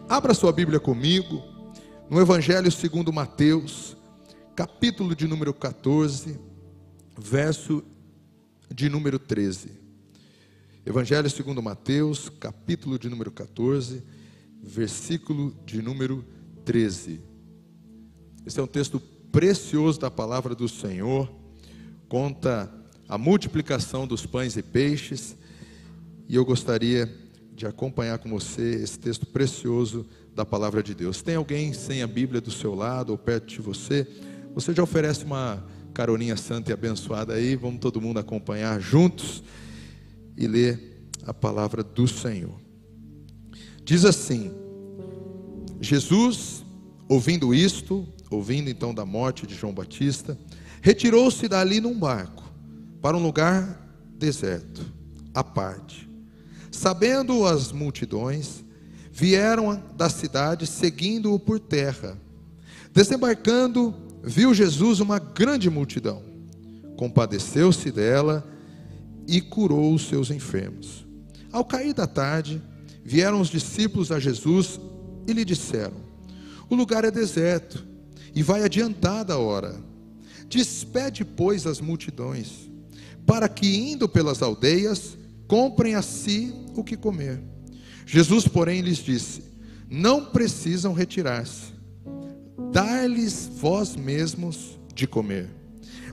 Abra sua Bíblia comigo, no Evangelho segundo Mateus, capítulo de número 14, verso de número 13. Evangelho segundo Mateus, capítulo de número 14, versículo de número 13. Esse é um texto precioso da palavra do Senhor, conta a multiplicação dos pães e peixes, e eu gostaria de acompanhar com você esse texto precioso da palavra de Deus. Tem alguém sem a Bíblia do seu lado ou perto de você? Você já oferece uma caroninha santa e abençoada aí? Vamos todo mundo acompanhar juntos e ler a palavra do Senhor. Diz assim: Jesus, ouvindo isto, ouvindo então da morte de João Batista, retirou-se dali num barco para um lugar deserto, à parte. Sabendo as multidões, vieram da cidade seguindo-o por terra. Desembarcando, viu Jesus uma grande multidão, compadeceu-se dela e curou os seus enfermos. Ao cair da tarde, vieram os discípulos a Jesus e lhe disseram: o lugar é deserto e vai adiantada a hora. Despede, pois, as multidões, para que, indo pelas aldeias, comprem a si o que comer. Jesus, porém, lhes disse: não precisam retirar-se, dar-lhes vós mesmos de comer.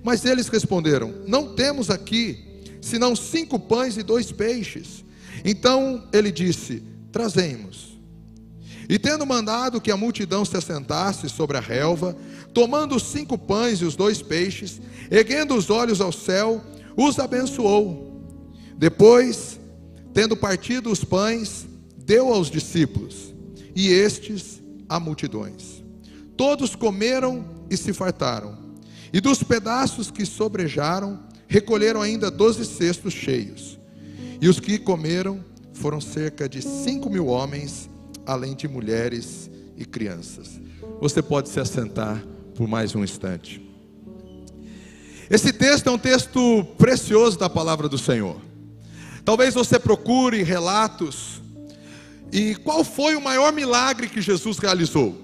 Mas eles responderam: não temos aqui senão 5 pães e 2 peixes. Então ele disse: trazemos. E tendo mandado que a multidão se assentasse sobre a relva, tomando os 5 pães e os 2 peixes, erguendo os olhos ao céu, os abençoou. Depois, tendo partido os pães, deu aos discípulos, e estes a multidões. Todos comeram e se fartaram, e dos pedaços que sobrejaram, recolheram ainda 12 cestos cheios. E os que comeram foram cerca de 5.000 homens, além de mulheres e crianças. Você pode se assentar por mais um instante. Esse texto é um texto precioso da palavra do Senhor. Talvez você procure relatos. E qual foi o maior milagre que Jesus realizou?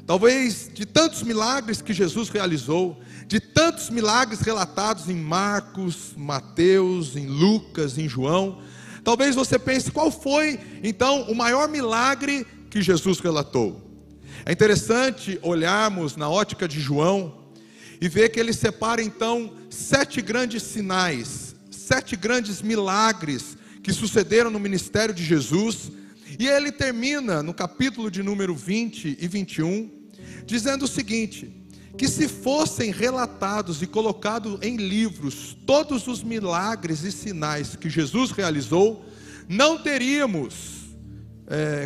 Talvez de tantos milagres que Jesus realizou, de tantos milagres relatados em Marcos, Mateus, em Lucas, em João, talvez você pense: qual foi então o maior milagre que Jesus relatou? É interessante olharmos na ótica de João e ver que ele separa então 7 grandes sinais, 7 grandes milagres que sucederam no ministério de Jesus. E ele termina no capítulo de número 20 e 21, dizendo o seguinte: que se fossem relatados e colocados em livros todos os milagres e sinais que Jesus realizou, não teríamos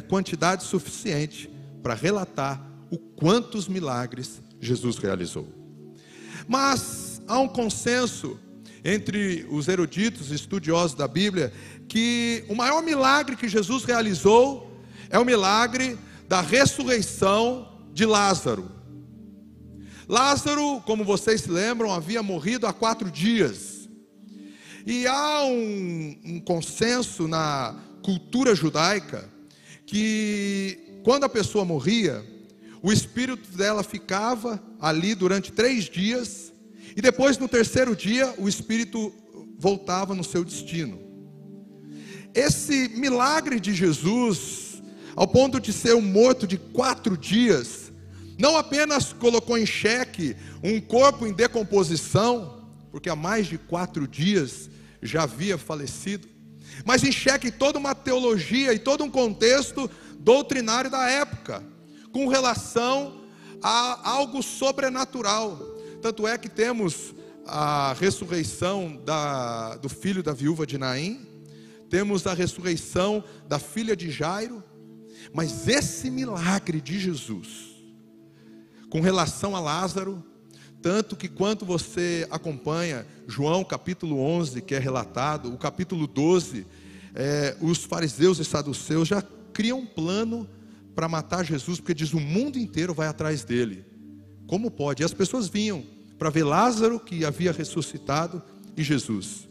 quantidade suficiente para relatar o quantos milagres Jesus realizou. Mas há um consenso entre os eruditos, estudiosos da Bíblia, que o maior milagre que Jesus realizou é o milagre da ressurreição de Lázaro. Lázaro, como vocês se lembram, havia morrido há 4 dias. E há um consenso na cultura judaica que quando a pessoa morria, o espírito dela ficava ali durante 3 dias, e depois no 3º dia o espírito voltava no seu destino. Esse milagre de Jesus, ao ponto de ser um morto de 4 dias, não apenas colocou em xeque um corpo em decomposição, porque há mais de 4 dias já havia falecido, mas em xeque toda uma teologia e todo um contexto doutrinário da época, com relação a algo sobrenatural. Tanto é que temos a ressurreição do filho da viúva de Naim, temos a ressurreição da filha de Jairo, mas esse milagre de Jesus, com relação a Lázaro, tanto que quando você acompanha João capítulo 11, que é relatado, o capítulo 12, os fariseus e saduceus já criam um plano para matar Jesus, porque diz: o mundo inteiro vai atrás dele. Como pode? E as pessoas vinham para ver Lázaro, que havia ressuscitado, e Jesus.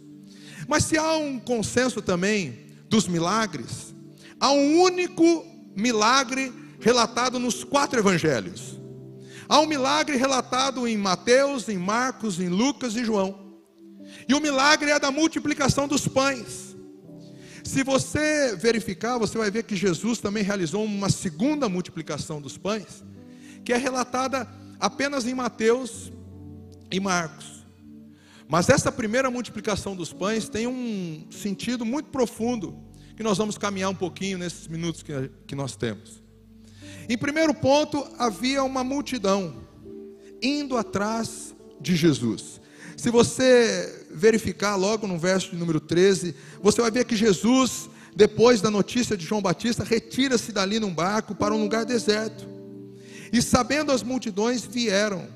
Mas se há um consenso também dos milagres, há um único milagre relatado nos 4 evangelhos. Há um milagre relatado em Mateus, em Marcos, em Lucas e João. E o milagre é da multiplicação dos pães. Se você verificar, você vai ver que Jesus também realizou uma segunda multiplicação dos pães, que é relatada apenas em Mateus e Marcos. Mas essa primeira multiplicação dos pães tem um sentido muito profundo, que nós vamos caminhar um pouquinho nesses minutos que nós temos. Em primeiro ponto, havia uma multidão indo atrás de Jesus. Se você verificar logo no verso de número 13, você vai ver que Jesus, depois da notícia de João Batista, retira-se dali num barco para um lugar deserto. E sabendo as multidões, vieram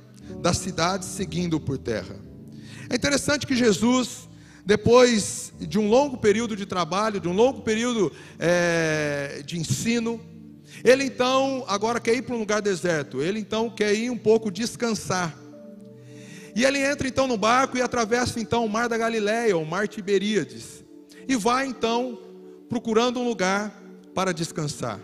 das cidades seguindo por terra. É interessante que Jesus, depois de um longo período de trabalho, de um longo período de ensino, ele então agora quer ir para um lugar deserto. Ele então quer ir um pouco descansar. E ele entra então no barco e atravessa então o mar da Galileia, o mar Tiberíades, e vai então procurando um lugar para descansar.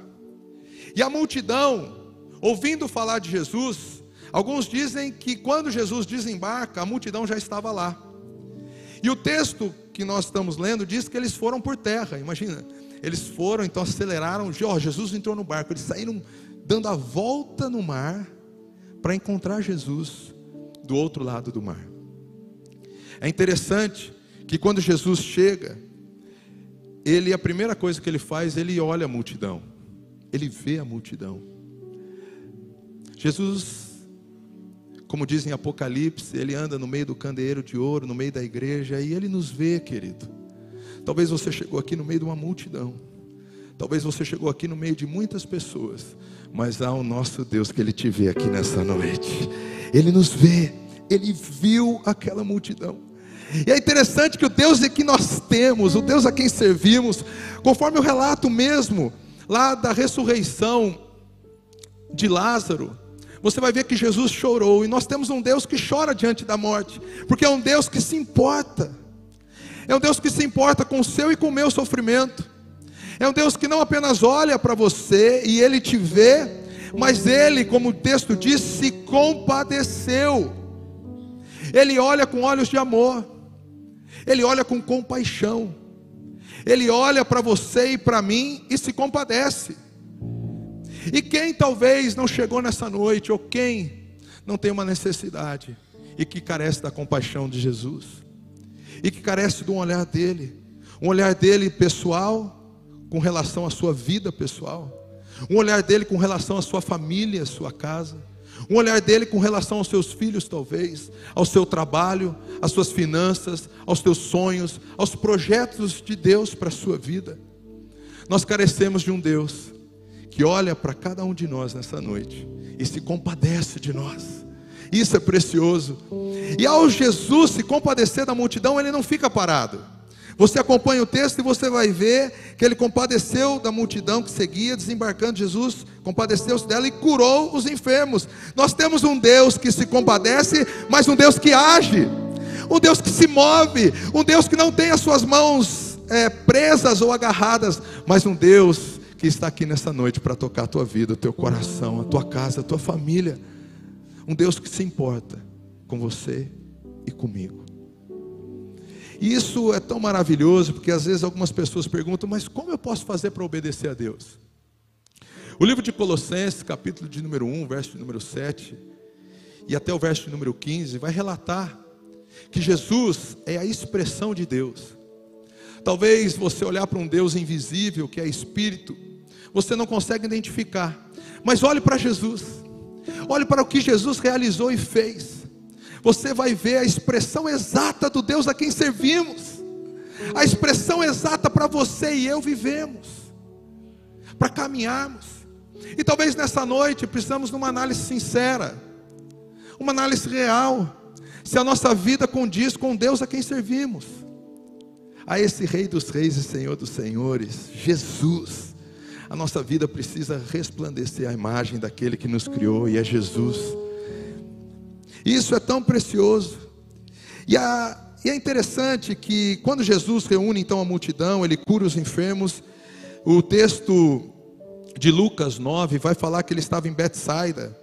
E a multidão, ouvindo falar de Jesus, alguns dizem que quando Jesus desembarca, a multidão já estava lá. E o texto que nós estamos lendo diz que eles foram por terra. Imagina, eles foram, então aceleraram. Jesus entrou no barco, eles saíram dando a volta no mar para encontrar Jesus do outro lado do mar. É interessante que quando Jesus chega, a primeira coisa que ele faz, ele olha a multidão, ele vê a multidão. Jesus, como diz em Apocalipse, ele anda no meio do candeeiro de ouro, no meio da igreja, e ele nos vê, querido. Talvez você chegou aqui no meio de uma multidão, talvez você chegou aqui no meio de muitas pessoas, mas há o nosso Deus que ele te vê aqui nessa noite. Ele nos vê, ele viu aquela multidão. E é interessante que o Deus que nós temos, o Deus a quem servimos, conforme o relato mesmo lá da ressurreição de Lázaro, você vai ver que Jesus chorou. E nós temos um Deus que chora diante da morte, porque é um Deus que se importa. É um Deus que se importa com o seu e com o meu sofrimento. É um Deus que não apenas olha para você e ele te vê, mas ele, como o texto diz, se compadeceu. Ele olha com olhos de amor, ele olha com compaixão, ele olha para você e para mim e se compadece. E quem talvez não chegou nessa noite, ou quem não tem uma necessidade e que carece da compaixão de Jesus, e que carece de um olhar dele pessoal, com relação à sua vida pessoal, um olhar dele com relação à sua família, à sua casa, um olhar dele com relação aos seus filhos talvez, ao seu trabalho, às suas finanças, aos teus sonhos, aos projetos de Deus para a sua vida. Nós carecemos de um Deus que olha para cada um de nós nessa noite e se compadece de nós. Isso é precioso. E ao Jesus se compadecer da multidão, ele não fica parado. Você acompanha o texto e você vai ver que ele compadeceu da multidão que seguia, desembarcando. Jesus compadeceu-se dela e curou os enfermos. Nós temos um Deus que se compadece, mas um Deus que age, um Deus que se move, um Deus que não tem as suas mãos presas ou agarradas, mas um Deus que está aqui nessa noite para tocar a tua vida, o teu coração, a tua casa, a tua família. Um Deus que se importa com você e comigo. E isso é tão maravilhoso, porque às vezes algumas pessoas perguntam, mas como eu posso fazer para obedecer a Deus? O livro de Colossenses, capítulo de número 1, verso de número 7, e até o verso de número 15, vai relatar que Jesus é a expressão de Deus. Talvez você olhar para um Deus invisível, que é Espírito, você não consegue identificar, mas olhe para Jesus, olhe para o que Jesus realizou e fez. Você vai ver a expressão exata do Deus a quem servimos, a expressão exata para você e eu vivemos, para caminharmos. E talvez nessa noite precisamos de uma análise sincera, uma análise real, se a nossa vida condiz com o Deus a quem servimos, a esse Rei dos Reis e Senhor dos Senhores, Jesus. A nossa vida precisa resplandecer a imagem daquele que nos criou, e é Jesus. Isso é tão precioso. E é interessante que quando Jesus reúne então a multidão, ele cura os enfermos. O texto de Lucas 9 vai falar que ele estava em Betsaida,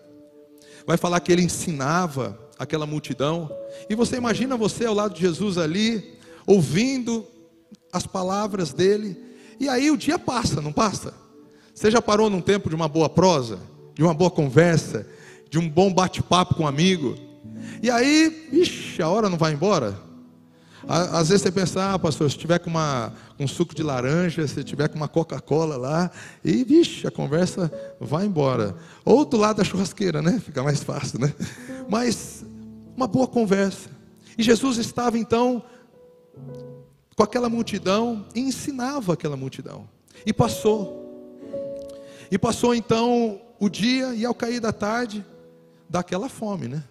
vai falar que ele ensinava aquela multidão. E você imagina você ao lado de Jesus ali, ouvindo as palavras dele, e aí o dia passa, não passa? Você já parou num tempo de uma boa prosa, de uma boa conversa, de um bom bate-papo com um amigo, e aí, ixi, a hora não vai embora? Às vezes você pensa, pastor, se tiver com um suco de laranja, se tiver com uma Coca-Cola lá, e vixe, a conversa vai embora. Ou do lado da churrasqueira, né? Fica mais fácil, né? Mas uma boa conversa. E Jesus estava então com aquela multidão e ensinava aquela multidão. E passou então o dia, e ao cair da tarde, dá aquela fome, né?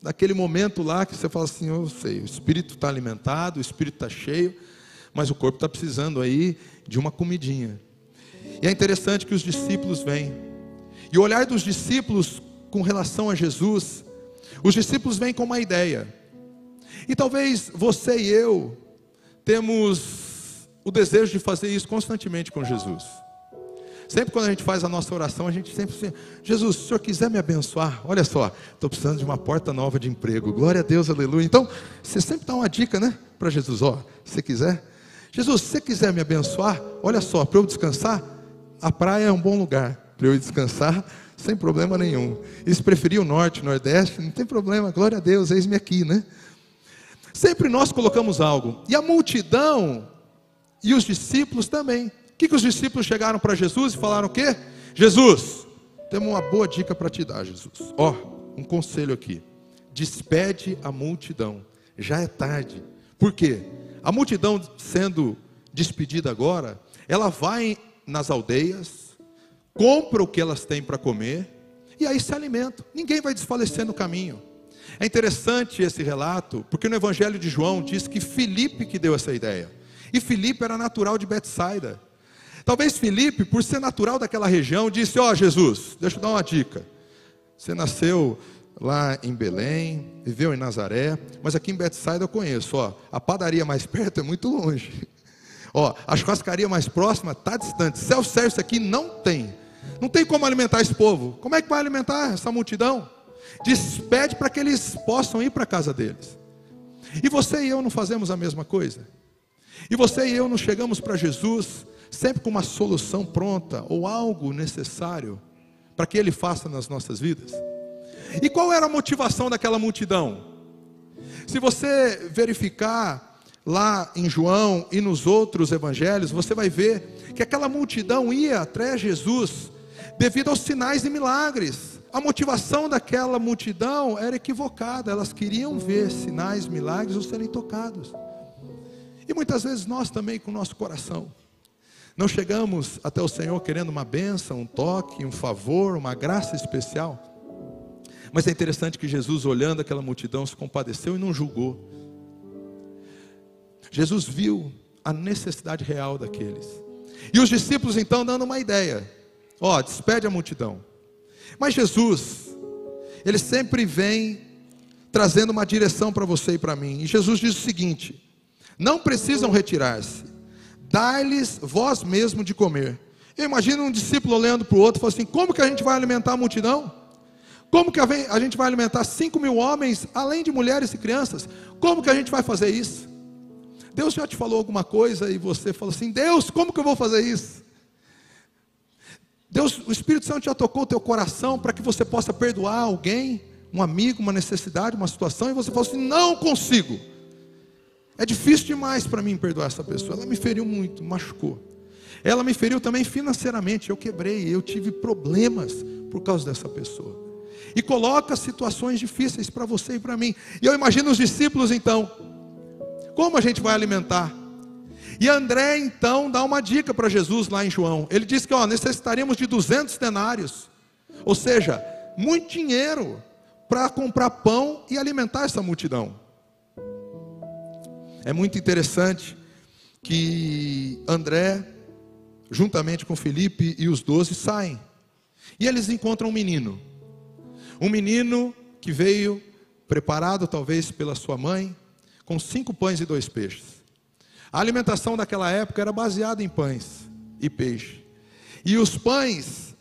Daquele momento lá que você fala assim, eu sei, o espírito está alimentado, o espírito está cheio, mas o corpo está precisando aí de uma comidinha. E é interessante que os discípulos vêm, e o olhar dos discípulos com relação a Jesus, os discípulos vêm com uma ideia, e talvez você e eu temos o desejo de fazer isso constantemente com Jesus. Sempre quando a gente faz a nossa oração, a gente sempre diz, Jesus, se o Senhor quiser me abençoar, olha só, estou precisando de uma porta nova de emprego, glória a Deus, aleluia. Então, você sempre dá uma dica, né, para Jesus, ó, se você quiser, Jesus, se você quiser me abençoar, olha só, para eu descansar, a praia é um bom lugar, para eu descansar, sem problema nenhum. E se preferir o norte, o nordeste, não tem problema, glória a Deus, eis-me aqui, né? Sempre nós colocamos algo, e a multidão, e os discípulos também. O que os discípulos chegaram para Jesus e falaram o quê? Jesus, temos uma boa dica para te dar, Jesus. Ó, um conselho aqui. Despede a multidão. Já é tarde. Por quê? A multidão sendo despedida agora, ela vai nas aldeias, compra o que elas têm para comer, e aí se alimenta. Ninguém vai desfalecer no caminho. É interessante esse relato, porque no Evangelho de João diz que Filipe que deu essa ideia. E Filipe era natural de Betsaida. Talvez Filipe, por ser natural daquela região, disse, ó Jesus, deixa eu dar uma dica. Você nasceu lá em Belém, viveu em Nazaré, mas aqui em Betsaida eu conheço, ó, a padaria mais perto é muito longe. Ó, a churrascaria mais próxima está distante. Self-service aqui não tem como alimentar esse povo. Como é que vai alimentar essa multidão? Despede para que eles possam ir para a casa deles. E você e eu não fazemos a mesma coisa? E você e eu não chegamos para Jesus sempre com uma solução pronta, ou algo necessário, para que Ele faça nas nossas vidas? E qual era a motivação daquela multidão? Se você verificar lá em João e nos outros evangelhos, você vai ver que aquela multidão ia até Jesus, devido aos sinais e milagres. A motivação daquela multidão era equivocada, elas queriam ver sinais, milagres ou serem tocados. E muitas vezes nós também com o nosso coração, não chegamos até o Senhor querendo uma bênção, um toque, um favor, uma graça especial. Mas é interessante que Jesus, olhando aquela multidão, se compadeceu e não julgou. Jesus viu a necessidade real daqueles. E os discípulos então dando uma ideia. Ó, despede a multidão. Mas Jesus, Ele sempre vem trazendo uma direção para você e para mim. E Jesus diz o seguinte, não precisam retirar-se. Dai-lhes vós mesmo de comer. Eu imagino um discípulo olhando para o outro e falando assim, como que a gente vai alimentar a multidão? Como que a gente vai alimentar 5.000 homens, além de mulheres e crianças? Como que a gente vai fazer isso? Deus já te falou alguma coisa e você falou assim, Deus, como que eu vou fazer isso? Deus, o Espírito Santo já tocou o teu coração para que você possa perdoar alguém, um amigo, uma necessidade, uma situação, e você falou assim, não consigo. É difícil demais para mim perdoar essa pessoa. Ela me feriu muito, machucou. Ela me feriu também financeiramente. Eu quebrei, eu tive problemas por causa dessa pessoa. E coloca situações difíceis para você e para mim. E eu imagino os discípulos então. Como a gente vai alimentar? E André então dá uma dica para Jesus lá em João. Ele diz que necessitaríamos de 200 denários. Ou seja, muito dinheiro para comprar pão e alimentar essa multidão. É muito interessante que André, juntamente com Filipe e os 12, saem. E eles encontram um menino. Um menino que veio preparado talvez pela sua mãe, com 5 pães e 2 peixes. A alimentação daquela época era baseada em pães e peixe. E os pães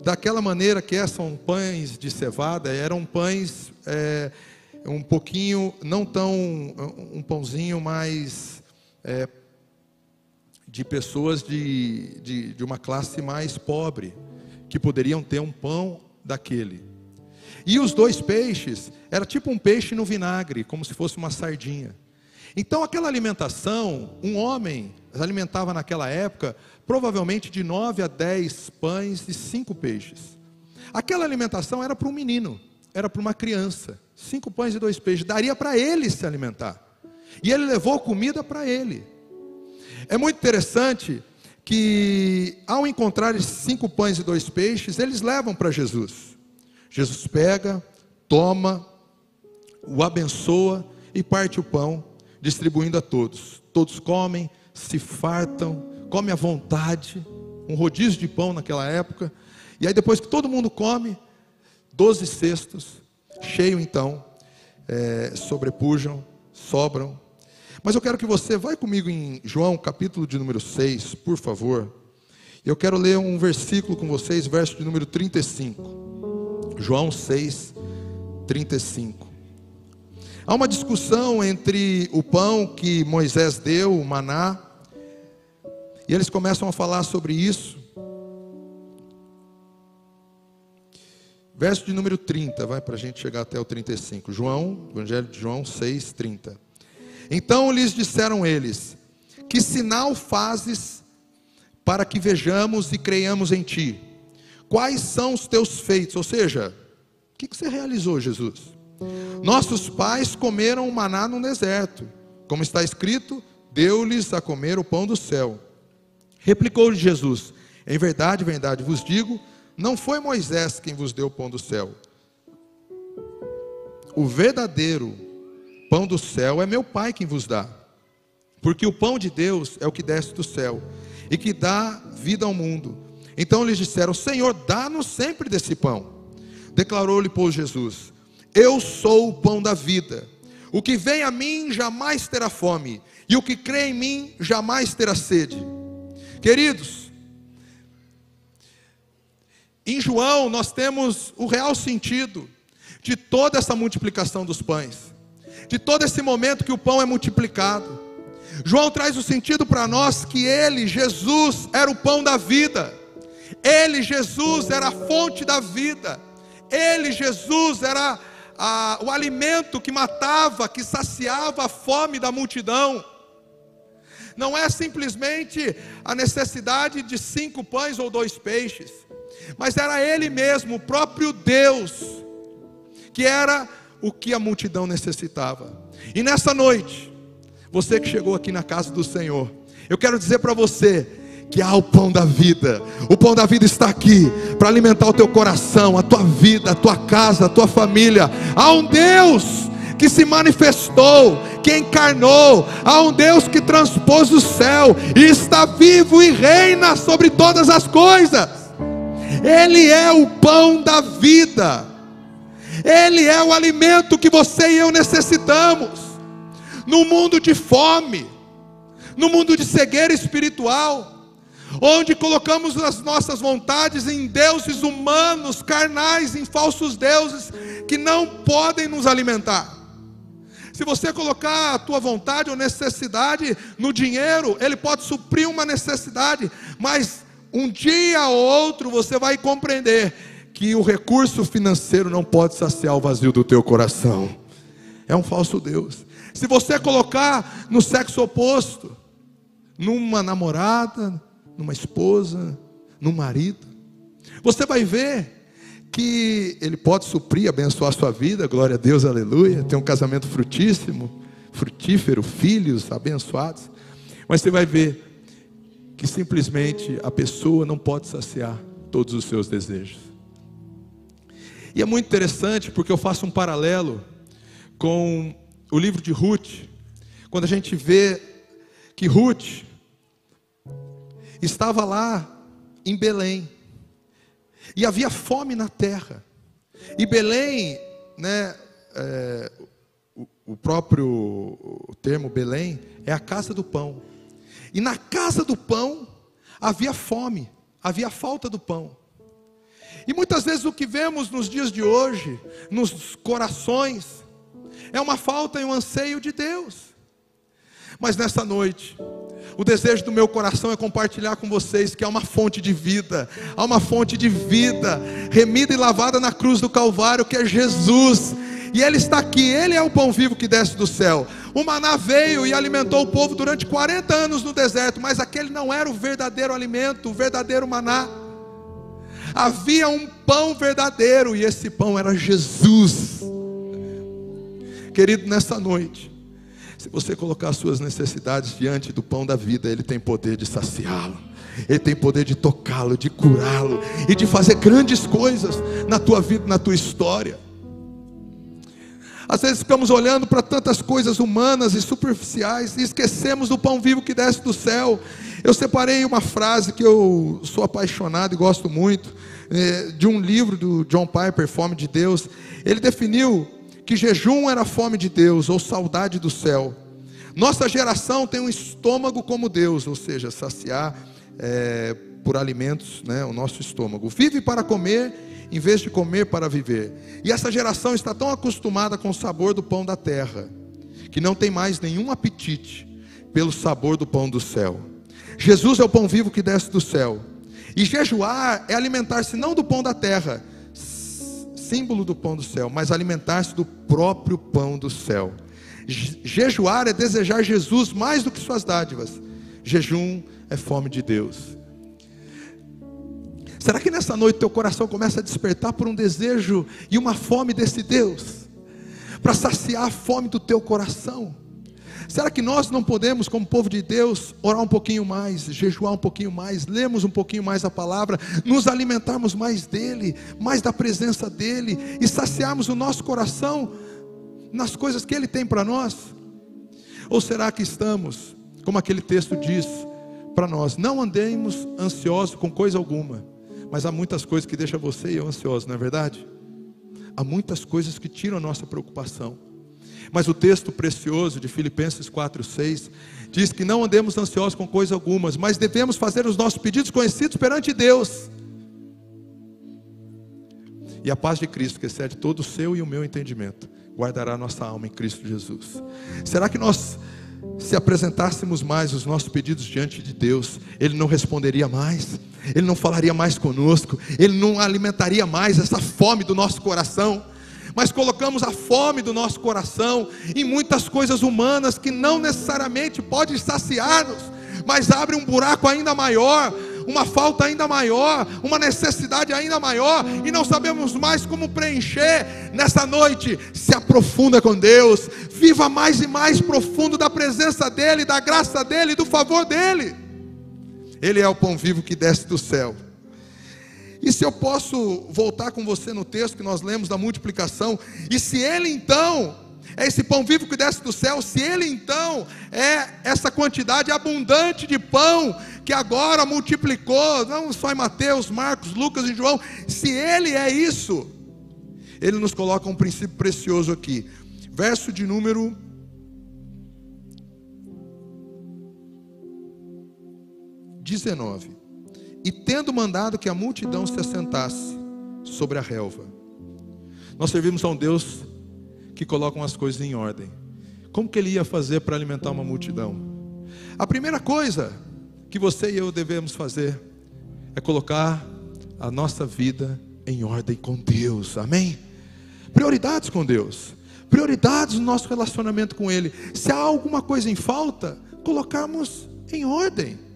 daquela maneira que são pães de cevada, eram pães um pouquinho, não tão, um pãozinho mais de pessoas de uma classe mais pobre, que poderiam ter um pão daquele. E os 2 peixes, era tipo um peixe no vinagre, como se fosse uma sardinha. Então aquela alimentação, um homem alimentava naquela época, provavelmente de 9 a 10 pães e 5 peixes. Aquela alimentação era para um menino, era para uma criança. 5 pães e 2 peixes, daria para ele se alimentar. E ele levou comida para ele. É muito interessante que, ao encontrar esses 5 pães e 2 peixes, eles levam para Jesus. Jesus pega, toma, o abençoa e parte o pão, distribuindo a todos. Todos comem, se fartam, comem à vontade, um rodízio de pão naquela época. E aí depois que todo mundo come, 12 cestos, cheio então, sobrepujam, sobram. Mas eu quero que você vá comigo em João, capítulo de número 6, por favor. Eu quero ler um versículo com vocês, verso de número 35. João 6, 35. Há uma discussão entre o pão que Moisés deu, o maná, e eles começam a falar sobre isso. Verso de número 30, vai para a gente chegar até o 35. João, Evangelho de João 6, 30. Então lhes disseram eles: que sinal fazes para que vejamos e creiamos em ti? Quais são os teus feitos? Ou seja, o que você realizou, Jesus? Nossos pais comeram maná no deserto, como está escrito, deu-lhes a comer o pão do céu. Replicou-lhe Jesus: em verdade, verdade vos digo, não foi Moisés quem vos deu o pão do céu. O verdadeiro pão do céu é meu Pai quem vos dá. Porque o pão de Deus é o que desce do céu e que dá vida ao mundo. Então lhes disseram: Senhor, dá-nos sempre desse pão. Declarou-lhe, pois, Jesus: eu sou o pão da vida. O que vem a mim jamais terá fome, e o que crê em mim jamais terá sede. Queridos, em João nós temos o real sentido de toda essa multiplicação dos pães, de todo esse momento que o pão é multiplicado. João traz o sentido para nós que ele, Jesus, era o pão da vida. Ele, Jesus, era a fonte da vida. Ele, Jesus, era o alimento que matava, que saciava a fome da multidão. Não é simplesmente a necessidade de 5 pães ou 2 peixes, mas era Ele mesmo, o próprio Deus, que era o que a multidão necessitava. E nessa noite, você que chegou aqui na casa do Senhor, eu quero dizer para você que há o pão da vida. O pão da vida está aqui para alimentar o teu coração, a tua vida, a tua casa, a tua família. Há um Deus que se manifestou, que encarnou. Há um Deus que transpôs o céu e está vivo e reina sobre todas as coisas. Ele é o pão da vida. Ele é o alimento que você e eu necessitamos. No mundo de fome, no mundo de cegueira espiritual, onde colocamos as nossas vontades em deuses humanos, carnais, em falsos deuses que não podem nos alimentar. Se você colocar a tua vontade ou necessidade no dinheiro, ele pode suprir uma necessidade, mas um dia ou outro você vai compreender que o recurso financeiro não pode saciar o vazio do teu coração. É um falso Deus. Se você colocar no sexo oposto, numa namorada, numa esposa, num marido, você vai ver que ele pode suprir, abençoar a sua vida, glória a Deus, aleluia, ter um casamento frutífero, filhos abençoados, mas você vai ver que simplesmente a pessoa não pode saciar todos os seus desejos. E é muito interessante porque eu faço um paralelo com o livro de Ruth, quando a gente vê que Ruth estava lá em Belém, e havia fome na terra, e Belém, né, o próprio termo Belém é a casa do pão, e na casa do pão havia fome, havia falta do pão, E muitas vezes o que vemos nos dias de hoje, nos corações, é uma falta e um anseio de Deus. Mas nessa noite, o desejo do meu coração é compartilhar com vocês que há uma fonte de vida, há uma fonte de vida, remida e lavada na cruz do Calvário, que é Jesus. E Ele está aqui, Ele é o pão vivo que desce do céu. O maná veio e alimentou o povo durante 40 anos no deserto, mas aquele não era o verdadeiro alimento, o verdadeiro maná. Havia um pão verdadeiro, e esse pão era Jesus. Querido, nessa noite, se você colocar as suas necessidades diante do pão da vida, Ele tem poder de saciá-lo, Ele tem poder de tocá-lo, de curá-lo e de fazer grandes coisas na tua vida, na tua história. Às vezes ficamos olhando para tantas coisas humanas e superficiais e esquecemos do pão vivo que desce do céu. Eu separei uma frase que eu sou apaixonado e gosto muito, de um livro do John Piper, Fome de Deus. Ele definiu que jejum era fome de Deus, ou saudade do céu. Nossa geração tem um estômago como Deus, ou seja, saciar por alimentos, o nosso estômago. Vive para comer, em vez de comer para viver. E essa geração está tão acostumada com o sabor do pão da terra, que não tem mais nenhum apetite pelo sabor do pão do céu. Jesus é o pão vivo que desce do céu. E jejuar é alimentar-se não do pão da terra, símbolo do pão do céu, mas alimentar-se do próprio pão do céu. Jejuar é desejar Jesus mais do que suas dádivas. Jejum é fome de Deus. Será que nessa noite teu coração começa a despertar por um desejo e uma fome desse Deus, para saciar a fome do teu coração? Será que nós não podemos, como povo de Deus, orar um pouquinho mais, jejuar um pouquinho mais, lermos um pouquinho mais a palavra, nos alimentarmos mais dEle, mais da presença dEle, e saciarmos o nosso coração nas coisas que Ele tem para nós? Ou será que estamos, como aquele texto diz para nós, não andemos ansiosos com coisa alguma? Mas há muitas coisas que deixam você e eu ansioso, não é verdade? Há muitas coisas que tiram a nossa preocupação. Mas o texto precioso de Filipenses 4:6 diz que não andemos ansiosos com coisa algumas, mas devemos fazer os nossos pedidos conhecidos perante Deus. E a paz de Cristo, que excede todo o seu e o meu entendimento, guardará a nossa alma em Cristo Jesus. Será que nós, se apresentássemos mais os nossos pedidos diante de Deus, Ele não responderia mais? Ele não falaria mais conosco? Ele não alimentaria mais essa fome do nosso coração? Mas colocamos a fome do nosso coração em muitas coisas humanas que não necessariamente podem saciar-nos, mas abre um buraco ainda maior, uma falta ainda maior, uma necessidade ainda maior, e não sabemos mais como preencher. Nessa noite, se aprofunda com Deus, viva mais e mais profundo da presença dEle, da graça dEle, do favor dEle. Ele é o pão vivo que desce do céu. E se eu posso voltar com você no texto que nós lemos da multiplicação, e se Ele então é esse pão vivo que desce do céu, se Ele então é essa quantidade abundante de pão que agora multiplicou, não só em Mateus, Marcos, Lucas e João, se Ele é isso, Ele nos coloca um princípio precioso aqui, verso de número 19. E tendo mandado que a multidão se assentasse sobre a relva. Nós servimos a um Deus que coloca as coisas em ordem. Como que Ele ia fazer para alimentar uma multidão? A primeira coisa que você e eu devemos fazer é colocar a nossa vida em ordem com Deus, amém? Prioridades com Deus, prioridades no nosso relacionamento com Ele. Se há alguma coisa em falta, colocarmos em ordem.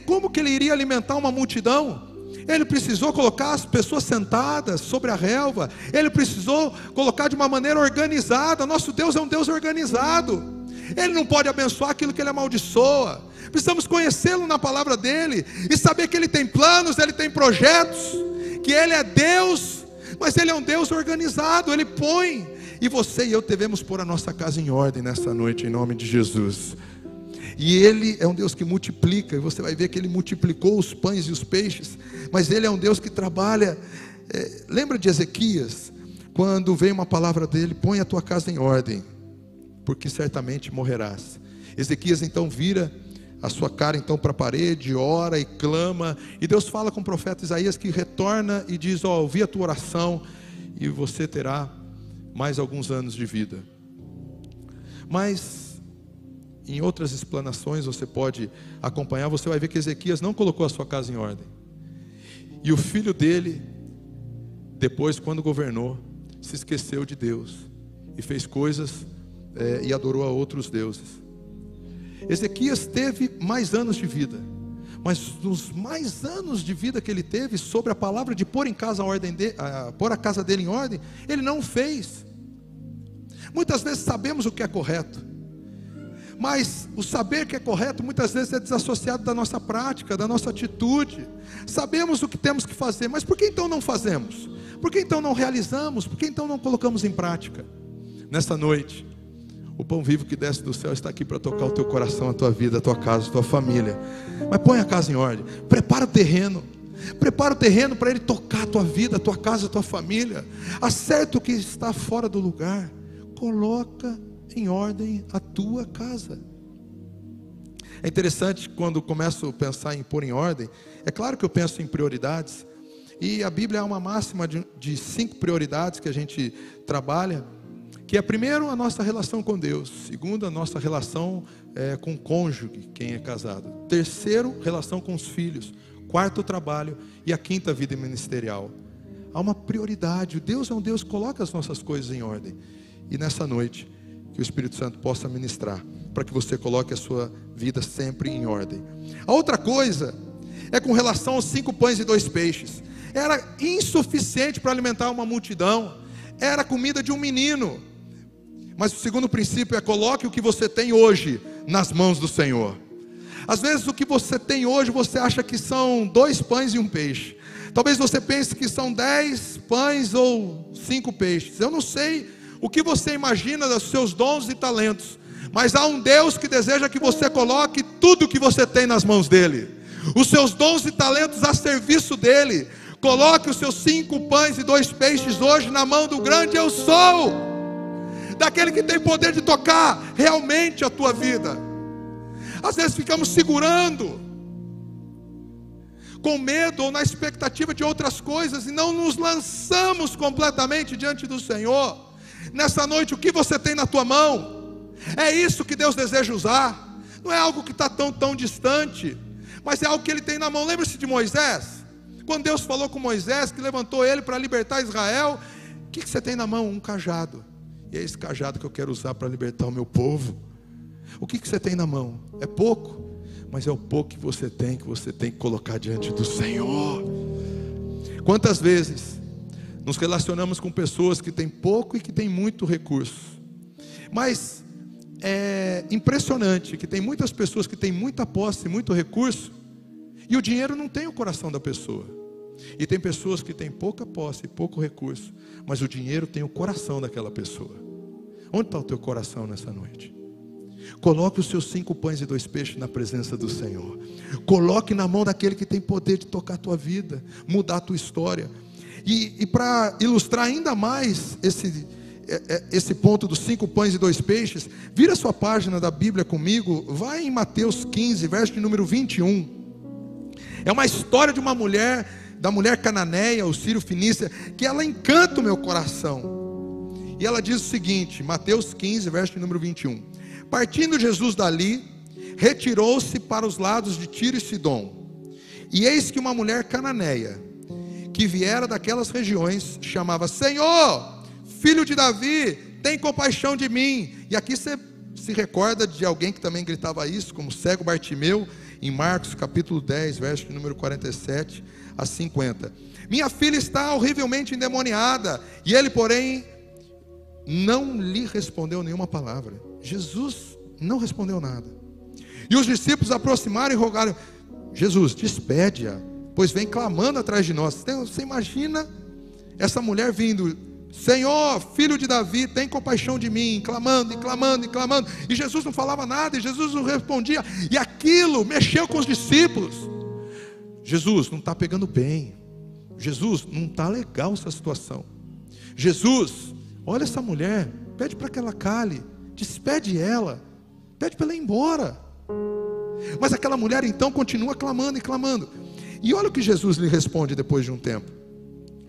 Como que Ele iria alimentar uma multidão? Ele precisou colocar as pessoas sentadas sobre a relva. Ele precisou colocar de uma maneira organizada. Nosso Deus é um Deus organizado. Ele não pode abençoar aquilo que Ele amaldiçoa. Precisamos conhecê-lo na palavra dEle e saber que Ele tem planos, Ele tem projetos, que Ele é Deus, mas Ele é um Deus organizado. Ele põe, e você e eu devemos pôr a nossa casa em ordem nessa noite, em nome de Jesus. E Ele é um Deus que multiplica, e você vai ver que Ele multiplicou os pães e os peixes, mas Ele é um Deus que trabalha. Lembra de Ezequias, quando veio uma palavra dele: põe a tua casa em ordem, porque certamente morrerás. Ezequias então vira a sua cara então para a parede, ora e clama, e Deus fala com o profeta Isaías que retorna e diz: ó, ouvi a tua oração e você terá mais alguns anos de vida. Mas em outras explanações você pode acompanhar, você vai ver que Ezequias não colocou a sua casa em ordem. E o filho dele, depois quando governou, se esqueceu de Deus e fez coisas e adorou a outros deuses. Ezequias teve mais anos de vida, mas nos mais anos de vida que ele teve, sobre a palavra de pôr pôr a casa dele em ordem, ele não fez. Muitas vezes sabemos o que é correto, mas o saber que é correto muitas vezes é desassociado da nossa prática, da nossa atitude. Sabemos o que temos que fazer, mas por que então não fazemos? Por que então não realizamos? Por que então não colocamos em prática? Nessa noite, o pão vivo que desce do céu está aqui para tocar o teu coração, a tua vida, a tua casa, a tua família. Mas põe a casa em ordem, prepara o terreno. Prepara o terreno para ele tocar a tua vida, a tua casa, a tua família. Acerta o que está fora do lugar. Coloca em ordem a tua casa. É interessante quando começo a pensar em pôr em ordem. É claro que eu penso em prioridades, e a Bíblia é uma máxima de 5 prioridades que a gente trabalha, que é primeiro a nossa relação com Deus, segundo a nossa relação com o cônjuge, quem é casado, terceiro, relação com os filhos, quarto, o trabalho, e a quinta, vida ministerial. Há uma prioridade. Deus é um Deus que coloca as nossas coisas em ordem. E nessa noite, que o Espírito Santo possa ministrar, para que você coloque a sua vida sempre em ordem. A outra coisa é com relação aos 5 pães e 2 peixes. Era insuficiente para alimentar uma multidão, era a comida de um menino. Mas o segundo princípio é: coloque o que você tem hoje nas mãos do Senhor. Às vezes o que você tem hoje, você acha que são 2 pães e 1 peixe. Talvez você pense que são 10 pães ou 5 peixes. Eu não sei o que você imagina dos seus dons e talentos, mas há um Deus que deseja que você coloque tudo que você tem nas mãos dele, os seus dons e talentos a serviço dele. Coloque os seus 5 pães e 2 peixes hoje na mão do grande eu sou, daquele que tem poder de tocar realmente a tua vida. Às vezes ficamos segurando, com medo ou na expectativa de outras coisas, e não nos lançamos completamente diante do Senhor. Nessa noite, o que você tem na tua mão? É isso que Deus deseja usar. Não é algo que está tão distante, mas é algo que Ele tem na mão. Lembra-se de Moisés? Quando Deus falou com Moisés, que levantou ele para libertar Israel: o que você tem na mão? Um cajado. E é esse cajado que eu quero usar para libertar o meu povo. O que você tem na mão? É pouco, mas é o pouco que você tem que colocar diante do Senhor. Quantas vezes nos relacionamos com pessoas que têm pouco e que têm muito recurso, mas é impressionante que tem muitas pessoas que têm muita posse e muito recurso, e o dinheiro não tem o coração da pessoa. E tem pessoas que têm pouca posse e pouco recurso, mas o dinheiro tem o coração daquela pessoa. Onde está o teu coração nessa noite? Coloque os seus 5 pães e 2 peixes na presença do Senhor. Coloque na mão daquele que tem poder de tocar a tua vida, mudar a tua história. E para ilustrar ainda mais esse ponto dos 5 pães e 2 peixes, vira a sua página da Bíblia comigo, vai em Mateus 15, verso de número 21. É uma história de uma mulher, da mulher cananeia, o sírio-fenícia, que ela encanta o meu coração. E ela diz o seguinte, Mateus 15, verso de número 21. Partindo Jesus dali, retirou-se para os lados de Tiro e Sidom. E eis que uma mulher cananeia, que viera daquelas regiões, chamava: Senhor, filho de Davi, tem compaixão de mim. E aqui você se recorda de alguém que também gritava isso, como o cego Bartimeu, em Marcos capítulo 10, verso de número 47 a 50. Minha filha está horrivelmente endemoniada. E ele, porém, não lhe respondeu nenhuma palavra. Jesus não respondeu nada. E os discípulos aproximaram e rogaram: Jesus, despede-a, pois vem clamando atrás de nós. Você imagina essa mulher vindo: Senhor, filho de Davi, tem compaixão de mim, clamando, e clamando, e clamando. E Jesus não falava nada, e Jesus não respondia. E aquilo mexeu com os discípulos. Jesus, não está pegando bem. Jesus, não está legal essa situação. Jesus, olha essa mulher, pede para que ela cale, despede ela, pede para ela ir embora. Mas aquela mulher então continua clamando e clamando. E olha o que Jesus lhe responde depois de um tempo.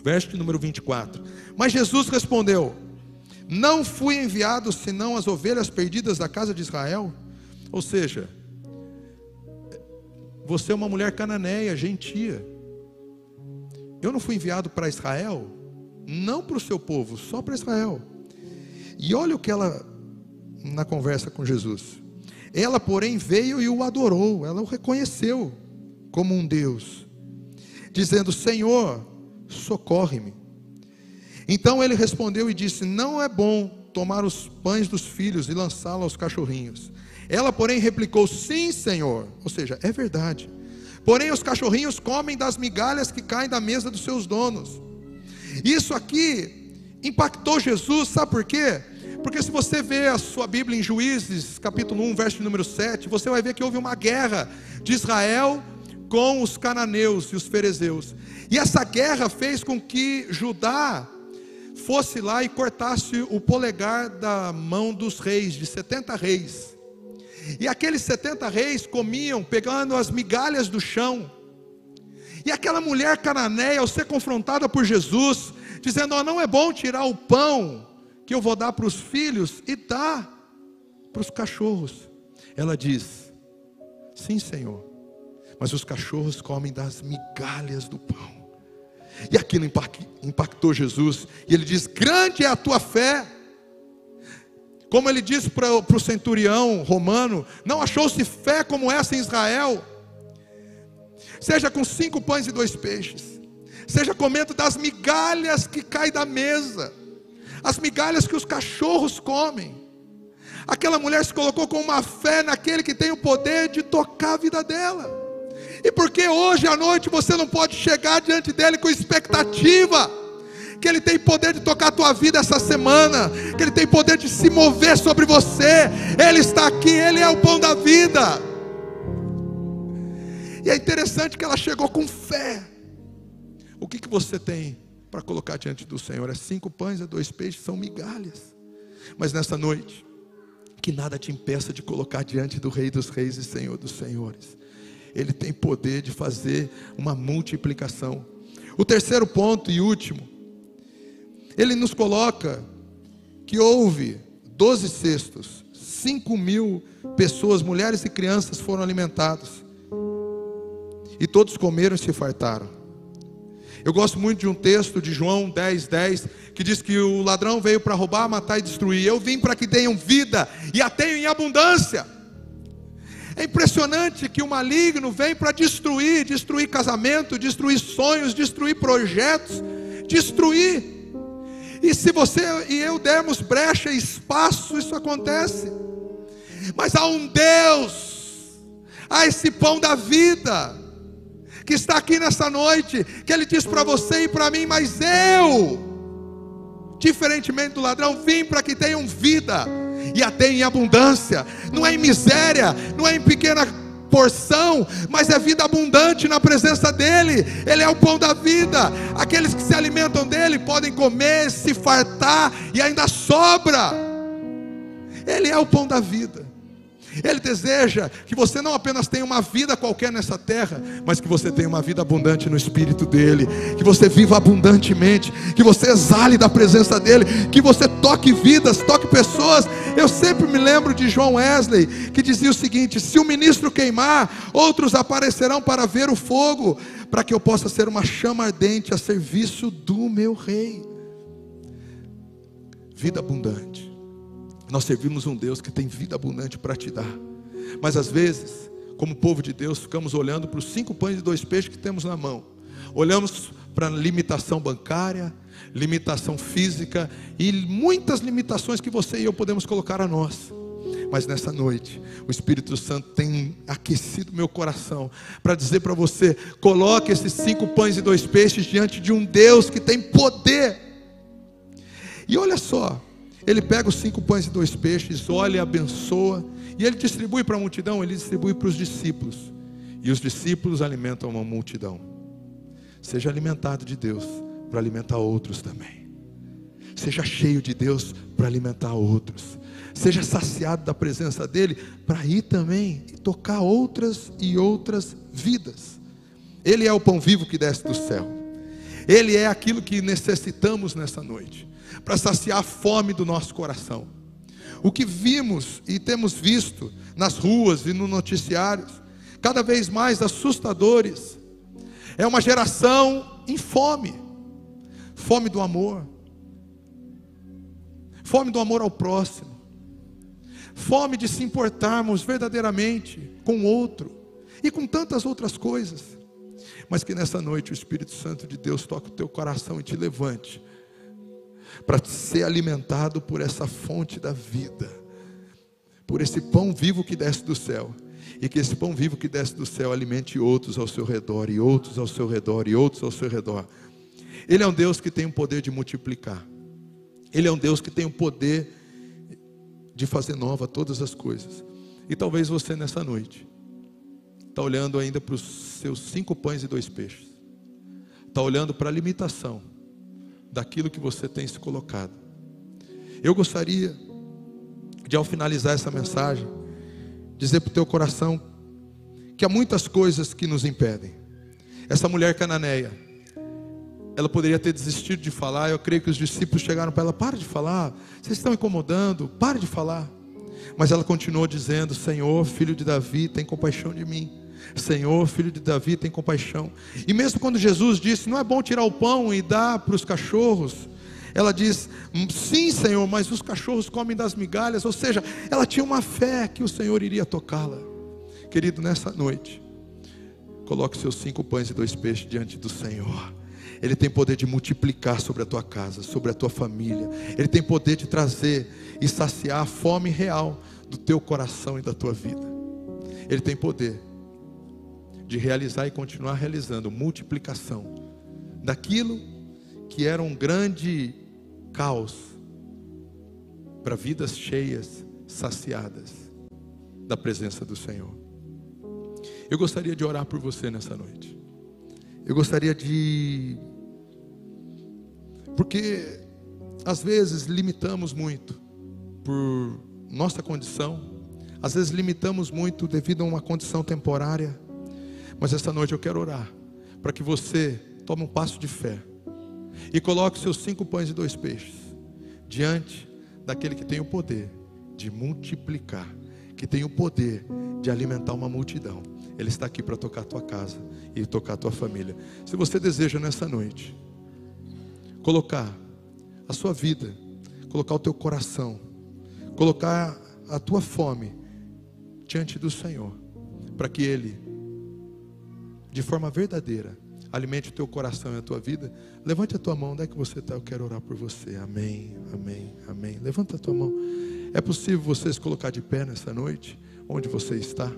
Verso número 24. Mas Jesus respondeu: não fui enviado senão as ovelhas perdidas da casa de Israel. Ou seja, você é uma mulher cananeia, gentia. Eu não fui enviado para Israel, não para o seu povo, só para Israel. E olha o que ela, na conversa com Jesus, ela porém veio e o adorou, ela o reconheceu como um Deus, dizendo: Senhor, socorre-me. Então ele respondeu e disse: não é bom tomar os pães dos filhos e lançá-los aos cachorrinhos. Ela porém replicou: sim, Senhor. Ou seja, é verdade. Porém os cachorrinhos comem das migalhas que caem da mesa dos seus donos. Isso aqui impactou Jesus, sabe por quê? Porque se você vê a sua Bíblia em Juízes, capítulo 1, verso número 7, você vai ver que houve uma guerra de Israel com os cananeus e os ferezeus. E essa guerra fez com que Judá fosse lá e cortasse o polegar da mão dos reis, de 70 reis. E aqueles 70 reis comiam, pegando as migalhas do chão. E aquela mulher cananeia, ao ser confrontada por Jesus, dizendo: oh, não é bom tirar o pão que eu vou dar para os filhos e dar para os cachorros. Ela diz: sim, Senhor, mas os cachorros comem das migalhas do pão. E aquilo impactou Jesus. E ele diz: grande é a tua fé. Como ele disse para o centurião romano: não achou-se fé como essa em Israel. Seja com 5 pães e 2 peixes, seja comendo das migalhas que caem da mesa, as migalhas que os cachorros comem. Aquela mulher se colocou com uma fé naquele que tem o poder de tocar a vida dela. E por que hoje à noite você não pode chegar diante dele com expectativa que ele tem poder de tocar a tua vida essa semana, que ele tem poder de se mover sobre você? Ele está aqui, ele é o pão da vida. E é interessante que ela chegou com fé. O que você tem para colocar diante do Senhor? É 5 pães e 2 peixes, são migalhas. Mas nessa noite, que nada te impeça de colocar diante do Rei dos Reis e Senhor dos Senhores. Ele tem poder de fazer uma multiplicação. O terceiro ponto e último, ele nos coloca que houve 12 cestos, 5.000 pessoas, mulheres e crianças foram alimentados, e todos comeram e se fartaram. Eu gosto muito de um texto de João 10:10, que diz que o ladrão veio para roubar, matar e destruir. Eu vim para que tenham vida e a tenham em abundância. É impressionante que o maligno vem para destruir casamento, destruir sonhos, destruir projetos, destruir. E se você e eu dermos brecha e espaço, isso acontece. Mas há um Deus, há esse pão da vida, que está aqui nessa noite, que Ele diz para você e para mim: mas eu, diferentemente do ladrão, vim para que tenham vida e a tenham em abundância. Não é em miséria, não é em pequena porção, mas é vida abundante na presença dEle. Ele é o pão da vida. Aqueles que se alimentam dEle podem comer, se fartar e ainda sobra. Ele é o pão da vida. Ele deseja que você não apenas tenha uma vida qualquer nessa terra, mas que você tenha uma vida abundante no Espírito dEle, que você viva abundantemente, que você exale da presença dEle, que você toque vidas, toque pessoas. Eu sempre me lembro de John Wesley, que dizia o seguinte: se o ministro queimar, outros aparecerão para ver o fogo, para que eu possa ser uma chama ardente a serviço do meu Rei. Vida abundante. Nós servimos um Deus que tem vida abundante para te dar. Mas às vezes, como povo de Deus, ficamos olhando para os 5 pães e 2 peixes que temos na mão. Olhamos para a limitação bancária, limitação física e muitas limitações que você e eu podemos colocar a nós. Mas nessa noite, o Espírito Santo tem aquecido meu coração para dizer para você: coloque esses 5 pães e 2 peixes diante de um Deus que tem poder. E olha só, Ele pega os 5 pães e 2 peixes, olha e abençoa, e Ele distribui para a multidão, Ele distribui para os discípulos, e os discípulos alimentam uma multidão. Seja alimentado de Deus para alimentar outros também. Seja cheio de Deus para alimentar outros. seja saciado da presença dEle, para ir também e tocar outras e outras vidas. Ele é o pão vivo que desce do céu. Ele é aquilo que necessitamos nessa noite, para saciar a fome do nosso coração. O que vimos e temos visto nas ruas e nos noticiários, cada vez mais assustadores, é uma geração em fome. Fome do amor. Fome do amor ao próximo. Fome de se importarmos verdadeiramente com o outro. E com tantas outras coisas. Mas que nessa noite o Espírito Santo de Deus toque o teu coração e te levante, para ser alimentado por essa fonte da vida, por esse pão vivo que desce do céu. E que esse pão vivo que desce do céu alimente outros ao seu redor, e outros ao seu redor, e outros ao seu redor. Ele é um Deus que tem o poder de multiplicar. Ele é um Deus que tem o poder de fazer nova todas as coisas. E talvez você nessa noite está olhando ainda para os seus 5 pães e 2 peixes. Está olhando para a limitação daquilo que você tem se colocado. Eu gostaria de, ao finalizar essa mensagem, dizer para o teu coração que há muitas coisas que nos impedem. Essa mulher cananeia, ela poderia ter desistido de falar. Eu creio que os discípulos chegaram para ela: para de falar, vocês estão incomodando, para de falar. Mas ela continuou dizendo: Senhor, filho de Davi, tem compaixão de mim. Senhor, filho de Davi, tem compaixão. E mesmo quando Jesus disse: não é bom tirar o pão e dar para os cachorros, ela diz: sim, Senhor, mas os cachorros comem das migalhas. Ou seja, ela tinha uma fé que o Senhor iria tocá-la. Querido, nessa noite, coloque seus 5 pães e 2 peixes diante do Senhor. Ele tem poder de multiplicar sobre a tua casa, sobre a tua família. Ele tem poder de trazer e saciar a fome real do teu coração e da tua vida. Ele tem poder de realizar e continuar realizando multiplicação daquilo que era um grande caos, para vidas cheias, saciadas da presença do Senhor. Eu gostaria de orar por você nessa noite. Eu gostaria de... Porque às vezes limitamos muito por nossa condição. Às vezes limitamos muito devido a uma condição temporária. Mas esta noite eu quero orar para que você tome um passo de fé e coloque seus 5 pães e 2 peixes diante daquele que tem o poder de multiplicar, que tem o poder de alimentar uma multidão. Ele está aqui para tocar a tua casa e tocar a tua família. Se você deseja nessa noite colocar a sua vida, colocar o teu coração, colocar a tua fome diante do Senhor, para que Ele, de forma verdadeira, alimente o teu coração e a tua vida, levante a tua mão. Onde é que você está? Eu quero orar por você. Amém, amém, amém. Levanta a tua mão. É possível você se colocar de pé nessa noite, onde você está?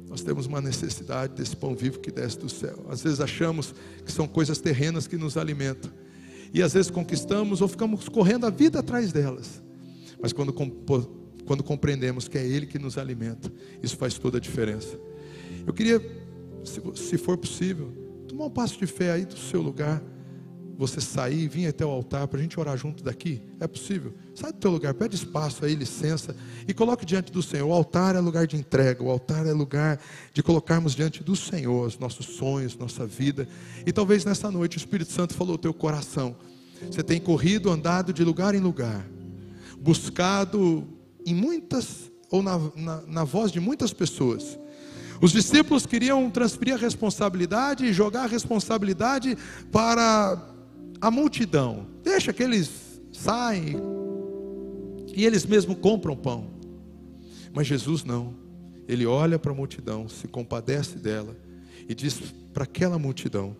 Nós temos uma necessidade desse pão vivo que desce do céu. Às vezes achamos que são coisas terrenas que nos alimentam, e às vezes conquistamos ou ficamos correndo a vida atrás delas. Mas quando compreendemos que é Ele que nos alimenta, isso faz toda a diferença. Eu queria, se for possível, tomar um passo de fé aí do seu lugar, você sair e vir até o altar para a gente orar junto daqui. É possível? Sai do teu lugar, pede espaço aí, licença, e coloque diante do Senhor. O altar é lugar de entrega, o altar é lugar de colocarmos diante do Senhor os nossos sonhos, nossa vida. E talvez nessa noite o Espírito Santo falou ao teu coração. Você tem corrido, andado de lugar em lugar, buscado em muitas, ou na voz de muitas pessoas. Os discípulos queriam transferir a responsabilidade e jogar a responsabilidade para a multidão. Deixa que eles saem e eles mesmos compram pão. Mas Jesus não. Ele olha para a multidão, se compadece dela e diz para aquela multidão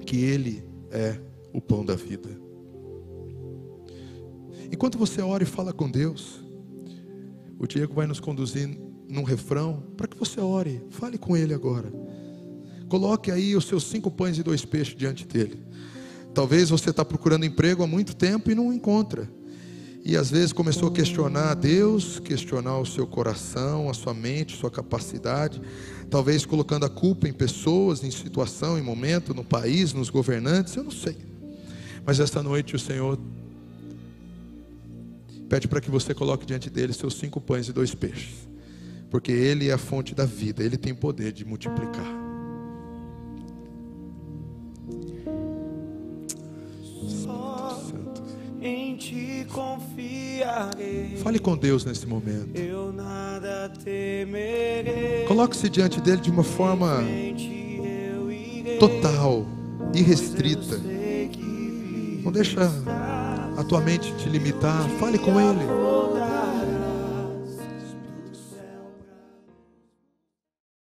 que Ele é o pão da vida. Enquanto você ora e fala com Deus, o Diego vai nos conduzir num refrão, para que você ore, fale com Ele agora. Coloque aí os seus 5 pães e 2 peixes diante dEle. Talvez você está procurando emprego há muito tempo e não encontra. E às vezes começou a questionar a Deus, questionar o seu coração, a sua mente, sua capacidade. Talvez colocando a culpa em pessoas, em situação, em momento, no país, nos governantes, eu não sei. Mas esta noite o Senhor pede para que você coloque diante dele seus 5 pães e 2 peixes, porque Ele é a fonte da vida, Ele tem poder de multiplicar. Santo. Em ti confiarei. Fale com Deus nesse momento. Eu nada temerei. Coloque-se diante dele de uma forma total, irrestrita. Não deixa a tua mente te limitar. Fale com Ele.